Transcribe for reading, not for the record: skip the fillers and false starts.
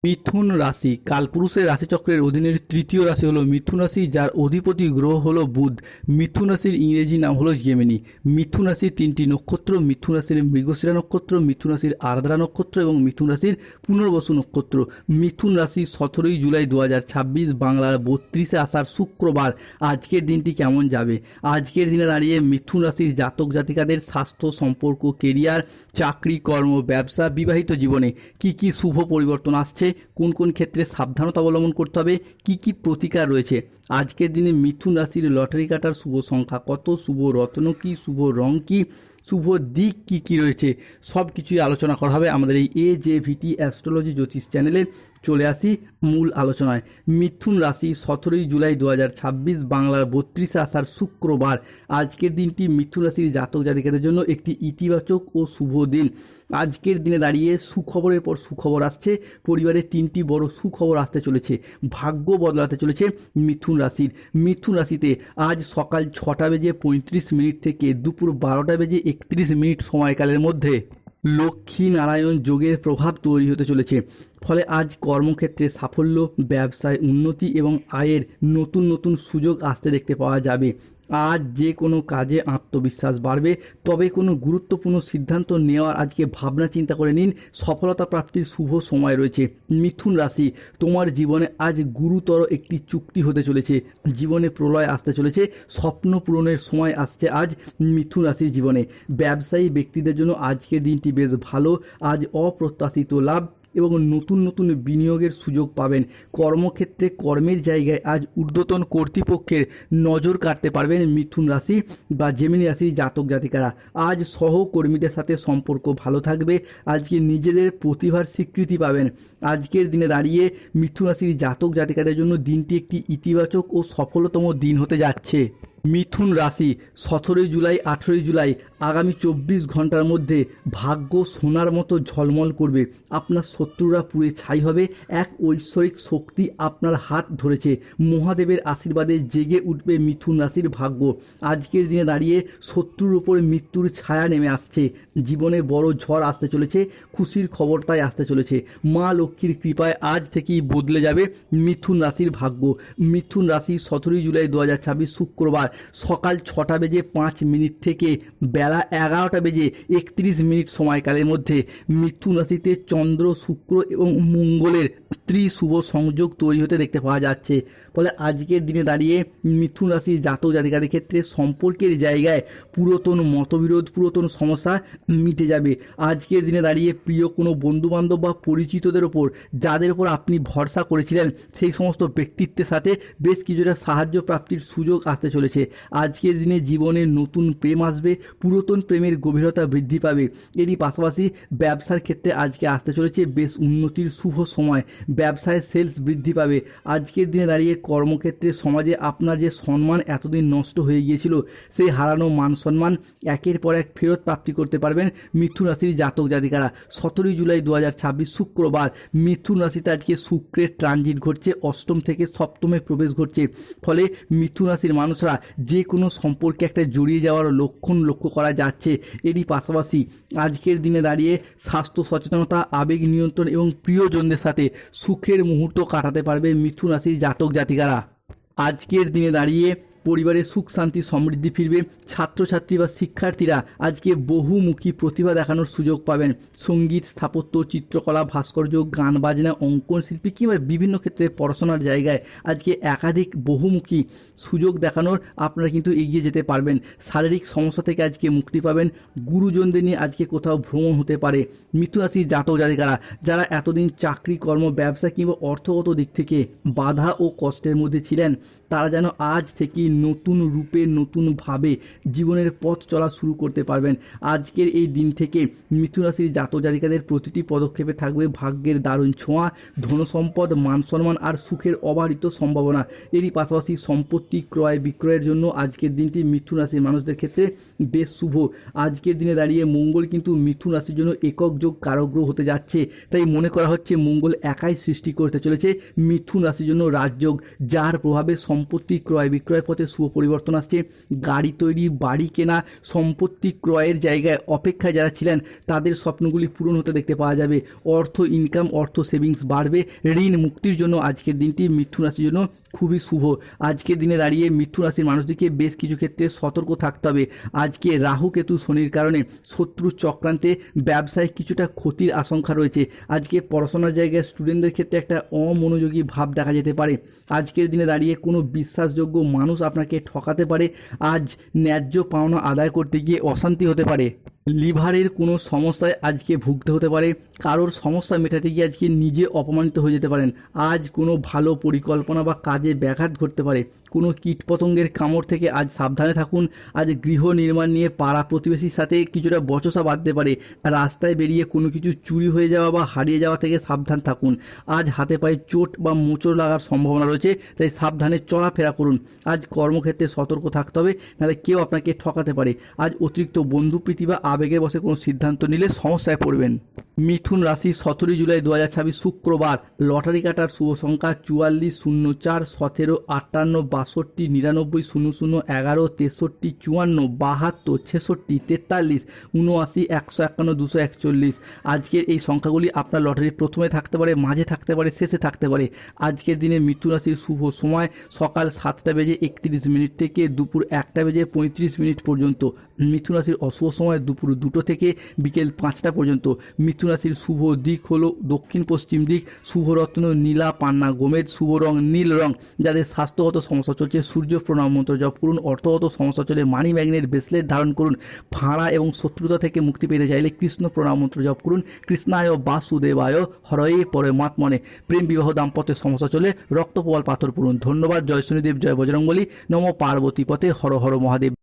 মিথুন রাশি কালপুরুষের রাশিচক্রের অধীনের তৃতীয় রাশি হলো মিথুন রাশি, যার অধিপতি গ্রহ হলো বুধ। মিথুন রাশির ইংরেজি নাম হলো জেমিনি। মিথুন রাশির তিনটি নক্ষত্র: মিথুন রাশির মৃগশিরা নক্ষত্র, মিথুন রাশির আর্দ্রা নক্ষত্র এবং মিথুন রাশির পুনর্বসু নক্ষত্র। মিথুন রাশি 17 জুলাই 2026 বাংলার 32 আষাঢ় শুক্রবার। আজকের দিনটি কেমন যাবে? আজকের দিনে দাঁড়িয়ে মিথুন রাশির জাতক জাতিকাদের স্বাস্থ্য, সম্পর্ক, কেরিয়ার, চাকরি, কর্ম, ব্যবসা, বিবাহিত জীবনে কি কি শুভ পরিবর্তন আসছে, কোন কোন ক্ষেত্রে সাবধানতা অবলম্বন করতে হবে, কি কি প্রতিকার রয়েছে। আজকের দিনে মিথুন রাশির লটারি কাটার শুভ সংখ্যা কত, শুভ রত্ন কি, শুভ রং কি, শুভ দিক কি কি রয়েছে, সব কিছুই আলোচনা করা হবে আমাদের এই AJVT অ্যাস্ট্রোলজি জ্যোতিষ চ্যানেলে। চলে আসি মূল আলোচনায়। মিথুন রাশি 17 জুলাই 2026 বাংলার 32 আষাঢ় শুক্রবার। আজকের দিনটি মিথুন রাশির জাতক জাতিকাদের জন্য একটি ইতিবাচক ও শুভ দিন। আজকের দিনে দাঁড়িয়ে সুখবরের পর সুখবর আসছে। পরিবারে 3টি বড় সুখবর আসতে চলেছে। ভাগ্য বদলাতে চলেছে মিথুন রাশির। মিথুন রাশিতে আজ সকাল 6:35 থেকে দুপুর 12:31 সময়কালের মধ্যে লক্ষ্মী নারায়ণ যোগের প্রভাব তৈরি হতে চলেছে। ফলে আজ কর্মক্ষেত্রে সাফল্য, ব্যবসায় উন্নতি এবং আয়ের নতুন নতুন সুযোগ আসতে দেখতে পাওয়া যাবে। আজ যে কোনো কাজে আত্মবিশ্বাস বাড়বে। তবে কোনো গুরুত্বপূর্ণ সিদ্ধান্ত নেওয়ার আজকে ভাবনা চিন্তা করে নিন। সফলতা প্রাপ্তির শুভ সময় রয়েছে। মিথুন রাশি, তোমার জীবনে আজ গুরুতর একটি চুক্তি হতে চলেছে। জীবনে প্রলয় আসতে চলেছে। স্বপ্ন পূরণের সময় আসছে আজ মিথুন রাশির জীবনে। ব্যবসায়ী ব্যক্তিদের জন্য আজকের দিনটি বেশ ভালো। আজ অপ্রত্যাশিত লাভ এবং নতুন নতুন বিনিয়োগের সুযোগ পাবেন। কর্মক্ষেত্রে কর্মের জায়গায় আজ ঊর্ধ্বতন কর্তৃপক্ষের নজর কাটতে পারবেন মিথুন রাশি বা জেমিনি রাশির জাতক জাতিকারা। আজ সহকর্মীদের সাথে সম্পর্ক ভালো থাকবে। আজকে নিজেদের প্রতিভার স্বীকৃতি পাবেন। আজকের দিনে দাঁড়িয়ে মিথুন রাশির জাতক জাতিকাদের জন্য দিনটি একটি ইতিবাচক ও সফলতম দিন হতে যাচ্ছে। মিথুন রাশি 17 জুলাই 18 জুলাই আগামী 24 ঘন্টার মধ্যে ভাগ্য সোনার মতো ঝলমল করবে। আপনার শত্রুরা পুড়ে ছাই হবে। এক ঐশ্বরিক শক্তি আপনার হাত ধরেছে। মহাদেবের আশীর্বাদে জেগে উঠবে মিথুন রাশির ভাগ্য। আজকের দিনে দাঁড়িয়ে শত্রুর উপর মৃত্যুর ছায়া নেমে আসছে। জীবনে বড় ঝড় আসতে চলেছে। খুশির খবর তাই আসতে চলেছে। মা লক্ষ্মীর কৃপায় আজ থেকেই বদলে যাবে মিথুন রাশির ভাগ্য। মিথুন রাশি 17 জুলাই 2026 শুক্রবার সকাল 6:05 থেকে বেলা 11:31 সময়কালের মধ্যে মিথুন রাশিতে চন্দ্র, শুক্র এবং মঙ্গলের ত্রিশুভ সংযোগ তৈরি হতে দেখতে পাওয়া যাচ্ছে। ফলে আজকের দিনে দাঁড়িয়ে মিথুন রাশির জাতক জাতিকাদের ক্ষেত্রে সম্পর্কের জায়গায় পুরাতন মতবিরোধ, পুরাতন সমস্যা মিটে যাবে। আজকের দিনে দাঁড়িয়ে প্রিয় কোনো বন্ধুবান্ধব বা পরিচিতদের ওপর, যাদের ওপর আপনি ভরসা করেছিলেন, সেই সমস্ত ব্যক্তিত্বের সাথে বেশ কিছুটা সাহায্য প্রাপ্তির সুযোগ আসতে চলেছে। আজকের দিনে জীবনে নতুন প্রেম আসবে। পুরাতন প্রেমের গভীরতা বৃদ্ধি পাবে। এরই পাশাপাশি ব্যবসার ক্ষেত্রে আজকে আসতে চলেছে বেশ উন্নতির শুভ সময়। ব্যবসায় সেলস বৃদ্ধি পাবে। আজকের দিনে দাঁড়িয়ে কর্মক্ষেত্রে সমাজে আপনার যে সম্মান এতদিন নষ্ট হয়ে গিয়েছিল, সেই হারানো মান সম্মান একের পর এক ফেরত প্রাপ্তি করতে পারবেন মিথুন রাশির জাতক জাতিকারা। 17 জুলাই 2026 শুক্রবার মিথুন রাশিতে আজকে শুক্রের ট্রানজিট ঘটছে। অষ্টম থেকে সপ্তমে প্রবেশ ঘটছে। ফলে মিথুন রাশির মানুষরা যে কোনো সম্পর্কে একটা জড়িয়ে যাওয়ার লক্ষণ লক্ষ্য করা যাচ্ছে। এরই পাশাপাশি আজকের দিনে দাঁড়িয়ে স্বাস্থ্য সচেতনতা, আবেগ নিয়ন্ত্রণ এবং প্রিয়জনদের সাথে সুখের মুহূর্ত কাটাতে পারবে মিথুন রাশির জাতক জাতিকারা। আজকের দিনে দাঁড়িয়ে পরিবারে সুখ শান্তি সমৃদ্ধি ফিরবে। ছাত্রছাত্রী বা শিক্ষার্থীরা আজকে বহুমুখী প্রতিভা দেখানোর সুযোগ পাবেন। সঙ্গীত, স্থাপত্য, চিত্রকলা, ভাস্কর্য, গান বাজনা, অঙ্কন শিল্পী কিংবা বিভিন্ন ক্ষেত্রে পড়াশোনার জায়গায় আজকে একাধিক বহুমুখী সুযোগ দেখানোর আপনারা কিন্তু এগিয়ে যেতে পারবেন। শারীরিক সমস্যা থেকে আজকে মুক্তি পাবেন। গুরুজনদের নিয়ে আজকে কোথাও ভ্রমণ হতে পারে। মিথুন রাশির জাতক জাতিকারা যারা এতদিন চাকরি, কর্ম, ব্যবসা কিংবা অর্থগত দিক থেকে বাধা ও কষ্টের মধ্যে ছিলেন, তারা যেন আজ থেকে নতুন রূপে, নতুনভাবে জীবনের পথ চলা শুরু করতে পারবেন। আজকের এই দিন থেকে মিথুন রাশির জাতক জাতিকাদের প্রতিটি পদক্ষেপে থাকবে ভাগ্যের দারুণ ছোঁয়া, ধনসম্পদ, মান সম্মান আর সুখের অবারিত সম্ভাবনা। এরই পাশাপাশি সম্পত্তি ক্রয় বিক্রয়ের জন্য আজকের দিনটি মিথুন রাশির মানুষদের ক্ষেত্রে বেশ শুভ। আজকের দিনে দাঁড়িয়ে মঙ্গল কিন্তু মিথুন রাশির জন্য একক যোগ কারগ্রহ হতে যাচ্ছে। তাই মনে করা হচ্ছে মঙ্গল একাই সৃষ্টি করতে চলেছে মিথুন রাশির জন্য রাজযোগ, যার প্রভাবে সম্পত্তি ক্রয় বিক্রয় পথে পথে শুভ পরিবর্তন আসছে। গাড়ি তৈরি, বাড়ি কেনা, সম্পত্তি ক্রয়ের জায়গায় অপেক্ষায় যারা ছিলেন তাদের স্বপ্নগুলি পূরণ হতে দেখতে পাওয়া যাবে। অর্থ ইনকাম, অর্থ সেভিংস বাড়বে। ঋণ মুক্তির জন্য আজকের দিনটি মিথুন রাশির জন্য খুবই শুভ। আজকের দিনে দাঁড়িয়ে মিথুন রাশির মানুষদেরকে বেশ কিছু ক্ষেত্রে সতর্ক থাকতে হবে। আজকে রাহু কেতু শনির কারণে শত্রুর চক্রান্তে ব্যবসায় কিছুটা ক্ষতির আশঙ্কা রয়েছে। আজকে পড়াশোনার জায়গায় স্টুডেন্টদের ক্ষেত্রে একটা অমনোযোগী ভাব দেখা যেতে পারে। আজকের দিনে দাঁড়িয়ে কোনো বিশ্বাসযোগ্য মানুষ আপনাকে ঠকাতে পারে। আজ ন্যায্য পাওনা আদায় করতে গিয়ে অশান্তি হতে পারে। লিভারের কোনো সমস্যায় আজকে ভুগতে হতে পারে। কারোর সমস্যা মেটাতে গিয়ে আজকে নিজে অপমানিত হয়ে যেতে পারেন। আজ কোনো ভালো পরিকল্পনা বা কাজে ব্যাঘাত ঘটতে পারে। কোনো কীটপতঙ্গের কামড় থেকে আজ সাবধানে থাকুন। আজ গৃহ নির্মাণ নিয়ে পাড়া প্রতিবেশীর সাথে কিছুটা বচসা বাঁধতে পারে। রাস্তায় বেরিয়ে কোনো কিছু চুরি হয়ে যাওয়া বা হারিয়ে যাওয়া থেকে সাবধান থাকুন। আজ হাতে পায়ে চোট বা মোচড় লাগার সম্ভাবনা রয়েছে, তাই সাবধানে চলাফেরা করুন। আজ কর্মক্ষেত্রে সতর্ক থাকতে হবে, নাহলে কেউ আপনাকে ঠকাতে পারে। আজ অতিরিক্ত বন্ধুপ্রীতি বা আবেগের বশে কোনো সিদ্ধান্ত নিলে সমস্যায় পড়বেন। মিথুন রাশি 17 জুলাই 2026 শুক্রবার। লটারি কাটার শুভ সংখ্যা 44, 04, 17, 58, 62, 99, 00, 11, 63, 54, 72, 66, 43, 79, 151, 241। আজকের এই সংখ্যাগুলি আপনার লটারির প্রথমে থাকতে পারে, মাঝে থাকতে পারে, শেষে থাকতে পারে। আজকের দিনে মিথুন রাশির শুভ সময় সকাল 7:31 থেকে দুপুর 1:35 পর্যন্ত। মিথুন রাশির অশুভ সময় দুপুর 2 থেকে বিকেল 5টা পর্যন্ত। মিথুন রাশির শুভ দিক হলো দক্ষিণ পশ্চিম দিক। শুভ রত্ন নীলা, পান্না, গোমেদ। শুভ রং নীল রং। যাদের স্বাস্থ্যগত সমস্যা চলছে সূর্য প্রণাম মন্ত্র জপ করুন। অর্থগত সমস্যা চলে মানি ম্যাগনেট ব্রেসলেট ধারণ করুন। ফাঁড়া এবং শত্রুতা থেকে মুক্তি পেতে চাইলে কৃষ্ণ প্রণাম মন্ত্র জপ করুন। কৃষ্ণায় বাসুদেবায় হরয়ে পরমাত্মনে। প্রেম বিবাহ দাম্পত্যের সমস্যা চলে রক্তপ্রবাল পাথর পড়ুন। ধন্যবাদ। জয় শনিদেব, জয় বজরংবলী। নমো পার্বতী পথে, হর হর মহাদেব।